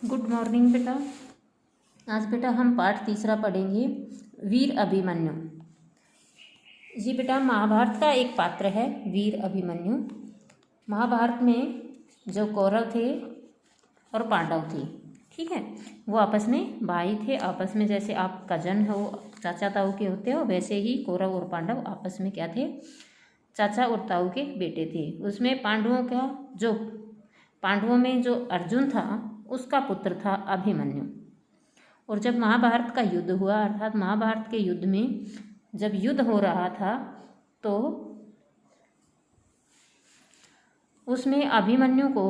Good morning बेटा। आज बेटा हम पाठ तीसरा पढ़ेंगे, वीर अभिमन्यु। जी बेटा, महाभारत का एक पात्र है वीर अभिमन्यु। महाभारत में जो कौरव थे और पांडव थे, ठीक है, वो आपस में भाई थे। आपस में जैसे आप कजन हो, चाचा ताऊ के होते हो, वैसे ही कौरव और पांडव आपस में क्या थे, चाचा और ताऊ के बेटे थे। उसमें पांडवों में जो अर्जुन था उसका पुत्र था अभिमन्यु। और जब महाभारत का युद्ध हुआ, अर्थात महाभारत के युद्ध में जब युद्ध हो रहा था, तो उसमें अभिमन्यु को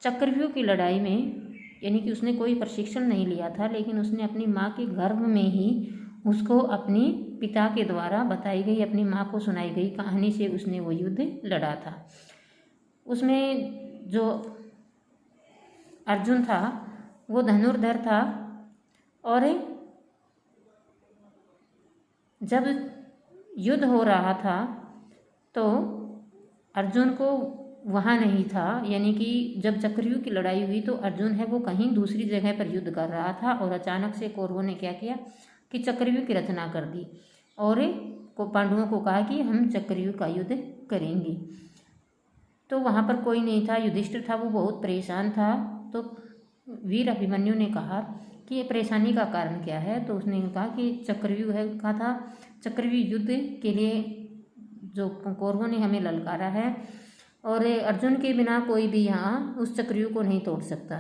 चक्रव्यूह की लड़ाई में, यानी कि उसने कोई प्रशिक्षण नहीं लिया था, लेकिन उसने अपनी माँ के गर्भ में ही उसको अपनी पिता के द्वारा बताई गई, अपनी माँ को सुनाई गई कहानी से उसने वो युद्ध लड़ा था। उसमें जो अर्जुन था वो धनुर्धर था, और जब युद्ध हो रहा था तो अर्जुन को वहाँ नहीं था, यानी कि जब चक्रव्यूह की लड़ाई हुई तो अर्जुन है वो कहीं दूसरी जगह पर युद्ध कर रहा था, और अचानक से कौरवों ने क्या किया कि चक्रव्यूह की रचना कर दी और पांडवों को कहा कि हम चक्रव्यूह का युद्ध करेंगे। तो वहाँ पर कोई नहीं था, युधिष्ठिर था, वो बहुत परेशान था। तो वीर अभिमन्यु ने कहा कि ये परेशानी का कारण क्या है। तो उसने कहा कि चक्रव्यूह है, कहा था चक्रव्यूह युद्ध के लिए जो कौरवों ने हमें ललकारा है, और अर्जुन के बिना कोई भी यहाँ उस चक्रव्यूह को नहीं तोड़ सकता।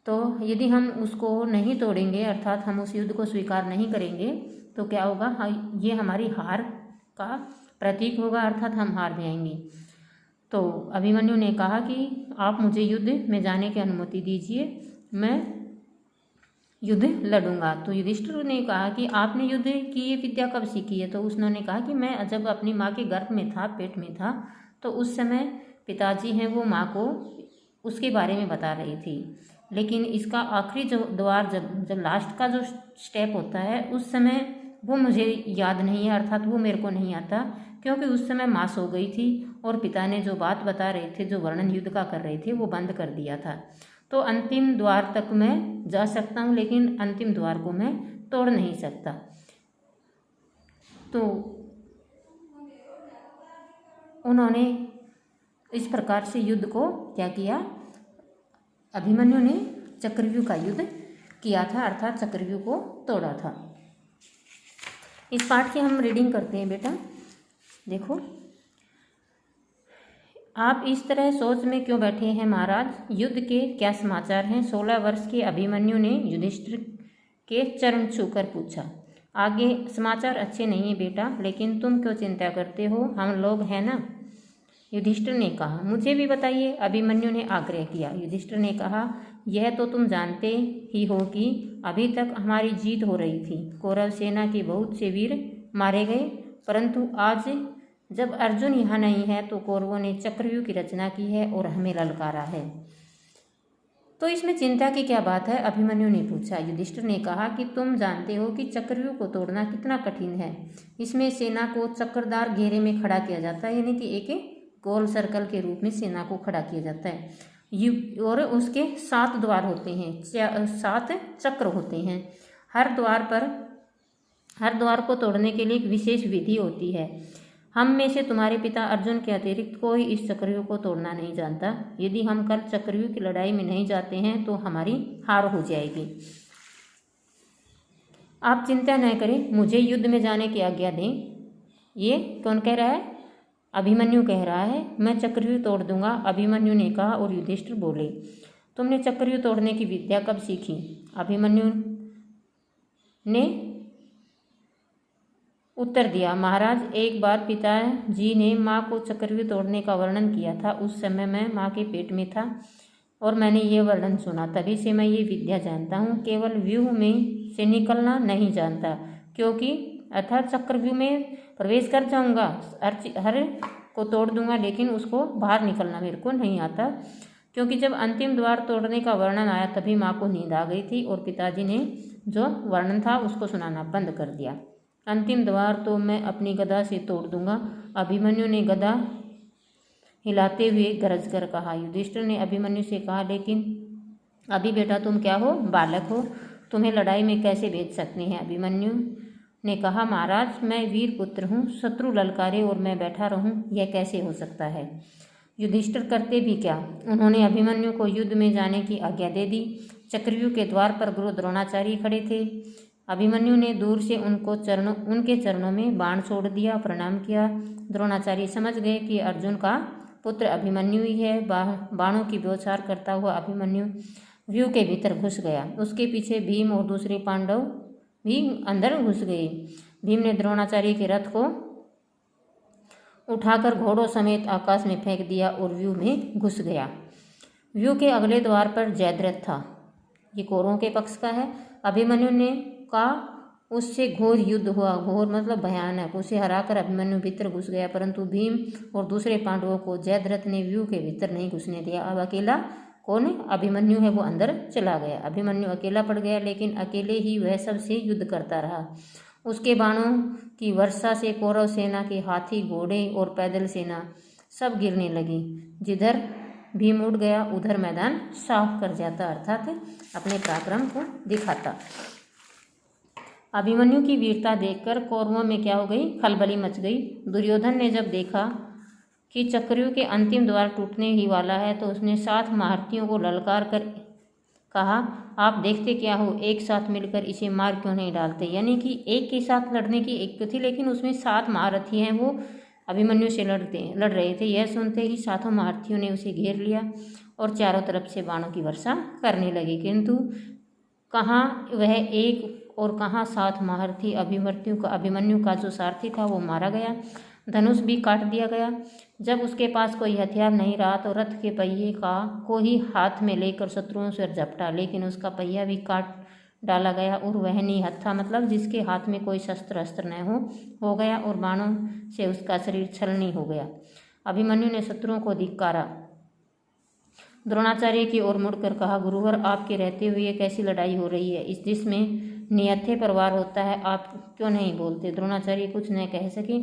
तो यदि हम उसको नहीं तोड़ेंगे, अर्थात हम उस युद्ध को स्वीकार नहीं करेंगे, तो क्या होगा, ये हमारी हार का प्रतीक होगा, अर्थात हम हार जाएंगे। तो अभिमन्यु ने कहा कि आप मुझे युद्ध में जाने की अनुमति दीजिए, मैं युद्ध लड़ूंगा। तो युधिष्ठिर ने कहा कि आपने युद्ध की ये विद्या कब सीखी है। तो उसने कहा कि मैं जब अपनी माँ के गर्भ में था, पेट में था, तो उस समय पिताजी हैं वो माँ को उसके बारे में बता रही थी, लेकिन इसका आखिरी जो द्वार, जब लास्ट का जो स्टेप होता है, उस समय वो मुझे याद नहीं है, अर्थात वो मेरे को नहीं आता, क्योंकि उस समय माँ सो गई थी और पिता ने जो बात बता रहे थे, जो वर्णन युद्ध का कर रहे थे, वो बंद कर दिया था। तो अंतिम द्वार तक मैं जा सकता हूँ, लेकिन अंतिम द्वार को मैं तोड़ नहीं सकता। तो उन्होंने इस प्रकार से युद्ध को क्या किया, अभिमन्यु ने चक्रव्यूह का युद्ध किया था, अर्थात चक्रव्यूह को तोड़ा था। इस पाठ की हम रीडिंग करते हैं बेटा। देखो, आप इस तरह सोच में क्यों बैठे हैं महाराज, युद्ध के क्या समाचार हैं। 16 वर्ष के अभिमन्यु ने युधिष्ठिर के चरण छूकर पूछा। आगे समाचार अच्छे नहीं है बेटा, लेकिन तुम क्यों चिंता करते हो, हम लोग हैं ना। युधिष्ठिर ने कहा, मुझे भी बताइए, अभिमन्यु ने आग्रह किया। युधिष्ठिर ने कहा, यह तो तुम जानते ही हो कि अभी तक हमारी जीत हो रही थी, कौरव सेना के बहुत से वीर मारे गए, परंतु आज जब अर्जुन यहाँ नहीं है तो कौरवों ने चक्रव्यूह की रचना की है और हमें ललकारा है। तो इसमें चिंता की क्या बात है, अभिमन्यु ने पूछा। युधिष्ठिर ने कहा कि तुम जानते हो कि चक्रव्यूह को तोड़ना कितना कठिन है। इसमें सेना को चक्करदार घेरे में खड़ा किया जाता है, यानी कि एक गोल सर्कल के रूप में सेना को खड़ा किया जाता है, और उसके 7 द्वार होते हैं, 7 चक्र होते हैं। हर द्वार को तोड़ने के लिए एक विशेष विधि होती है। हम में से तुम्हारे पिता अर्जुन के अतिरिक्त कोई इस चक्रव्यूह को तोड़ना नहीं जानता। यदि हम कल चक्रव्यूह की लड़ाई में नहीं जाते हैं तो हमारी हार हो जाएगी। आप चिंता न करें, मुझे युद्ध में जाने की आज्ञा दें। ये कौन कह रहा है, अभिमन्यु कह रहा है, मैं चक्रव्यूह तोड़ दूंगा, अभिमन्यु ने कहा। और युधिष्ठिर बोले, तुमने चक्रव्यूह तोड़ने की विद्या कब सीखी। अभिमन्यु ने उत्तर दिया, महाराज, एक बार पिताजी ने माँ को चक्रव्यूह तोड़ने का वर्णन किया था। उस समय मैं माँ के पेट में था और मैंने ये वर्णन सुना, तभी से मैं ये विद्या जानता हूँ। केवल व्यूह में से निकलना नहीं जानता, क्योंकि अर्थात चक्रव्यूह में प्रवेश कर जाऊँगा, हर को तोड़ दूंगा, लेकिन उसको बाहर निकलना मेरे को नहीं आता। क्योंकि जब अंतिम द्वार तोड़ने का वर्णन आया तभी माँ को नींद आ गई थी और पिताजी ने जो वर्णन था उसको सुनाना बंद कर दिया। अंतिम द्वार तो मैं अपनी गदा से तोड़ दूंगा। अभिमन्यु ने गदा हिलाते हुए गरज कर कहा। युधिष्ठिर ने अभिमन्यु से कहा, लेकिन अभी बेटा तुम क्या हो, बालक हो, तुम्हें लड़ाई में कैसे भेज सकते हैं। अभिमन्यु ने कहा, महाराज मैं वीर पुत्र हूँ, शत्रु ललकारे और मैं बैठा रहूँ, यह कैसे हो सकता है। युधिष्ठिर करते भी क्या। उन्होंने अभिमन्यु को युद्ध में जाने की आज्ञा दे दी। चक्रव्यूह के द्वार पर गुरु द्रोणाचार्य खड़े थे। अभिमन्यु ने दूर से उनके चरणों में बाण छोड़ दिया, प्रणाम किया। द्रोणाचार्य समझ गए कि अर्जुन का पुत्र अभिमन्यु ही है। बाणों की बौछार करता हुआ अभिमन्यु व्यूह के भीतर घुस गया। उसके पीछे भीम और दूसरे पांडव भी अंदर घुस गए। भीम ने द्रोणाचार्य के रथ को उठाकर घोड़ों समेत आकाश में फेंक दिया और व्यूह में घुस गया। व्यूह के अगले द्वार पर जयद्रथ था, ये कौरवों के पक्ष का है। अभिमन्यु ने का उससे घोर युद्ध हुआ। घोर मतलब भयानक। उसे हराकर अभिमन्यु भीतर घुस गया, परंतु भीम और दूसरे पांडवों को जयद्रथ ने व्यूह के भीतर नहीं घुसने दिया। अब अकेला कौन अभिमन्यु है वो अंदर चला गया। अभिमन्यु अकेला पड़ गया, लेकिन अकेले ही वह सबसे युद्ध करता रहा। उसके बाणों की वर्षा से कौरव सेना के हाथी, घोड़े और पैदल सेना सब गिरने लगी। जिधर भीम उड़ गया उधर मैदान साफ कर जाता, अर्थात अपने पराक्रम को दिखाता। अभिमन्यु की वीरता देखकर कौरवों में क्या हो गई, खलबली मच गई। दुर्योधन ने जब देखा कि चक्रव्यूह के अंतिम द्वार टूटने ही वाला है, तो उसने 7 महारथियों को ललकार कर कहा, आप देखते क्या हो, एक साथ मिलकर इसे मार क्यों नहीं डालते। यानी कि एक के साथ लड़ने की एक तो थी, लेकिन उसमें 7 महारथी हैं, वो अभिमन्यु से लड़ रहे थे। यह सुनते ही 7 महारथियों ने उसे घेर लिया और चारों तरफ से बाणों की वर्षा करने लगी। किंतु कहाँ वह एक और कहाँ 7 महारथी। अभिमन्यु का जो सारथी था वो मारा गया, धनुष भी काट दिया गया। जब उसके पास कोई हथियार नहीं रहा तो रथ के पहिए को ही हाथ में लेकर शत्रुओं से झपटा, लेकिन उसका पहिया भी काट डाला गया और वह निहत्था मतलब जिसके हाथ में कोई शस्त्र अस्त्र न हो गया और बाणों से उसका शरीर छलनी हो गया। अभिमन्यु ने शत्रुओं को धिक्कारा। द्रोणाचार्य की ओर मुड़कर कहा, गुरुवर आपके रहते हुए ये कैसी लड़ाई हो रही है, इस जिसमें निहत्थे पर वार होता है, आप क्यों नहीं बोलते। द्रोणाचार्य कुछ न कह सके,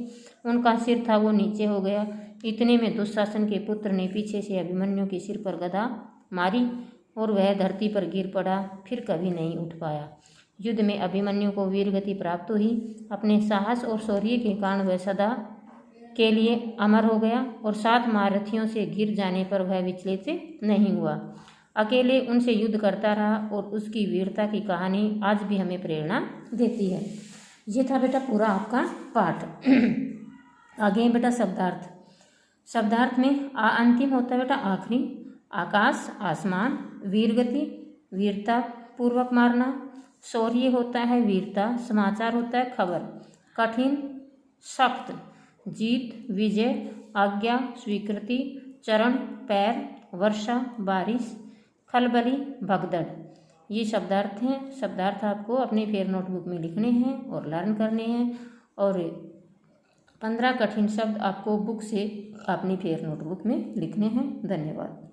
उनका सिर था वो नीचे हो गया। इतने में दुशासन के पुत्र ने पीछे से अभिमन्यु के सिर पर गदा मारी और वह धरती पर गिर पड़ा, फिर कभी नहीं उठ पाया। युद्ध में अभिमन्यु को वीरगति प्राप्त हुई। अपने साहस और शौर्य के कारण वह सदा के लिए अमर हो गया और 7 महारथियों से घिर जाने पर वह विचलित नहीं हुआ, अकेले उनसे युद्ध करता रहा और उसकी वीरता की कहानी आज भी हमें प्रेरणा देती है। ये था बेटा पूरा आपका पाठ। आगे बेटा शब्दार्थ। शब्दार्थ में अंतिम होता है बेटा आखिरी। आकाश आसमान, वीरगति वीरता पूर्वक मारना, शौर्य होता है वीरता, समाचार होता है खबर, कठिन सख्त, जीत विजय, आज्ञा स्वीकृति, चरण पैर, वर्षा बारिश, खलबली भगदड़। ये शब्दार्थ हैं। शब्दार्थ आपको अपने फेयर नोटबुक में लिखने हैं और लर्न करने हैं और 15 कठिन शब्द आपको बुक से अपनी फेयर नोटबुक में लिखने हैं। धन्यवाद।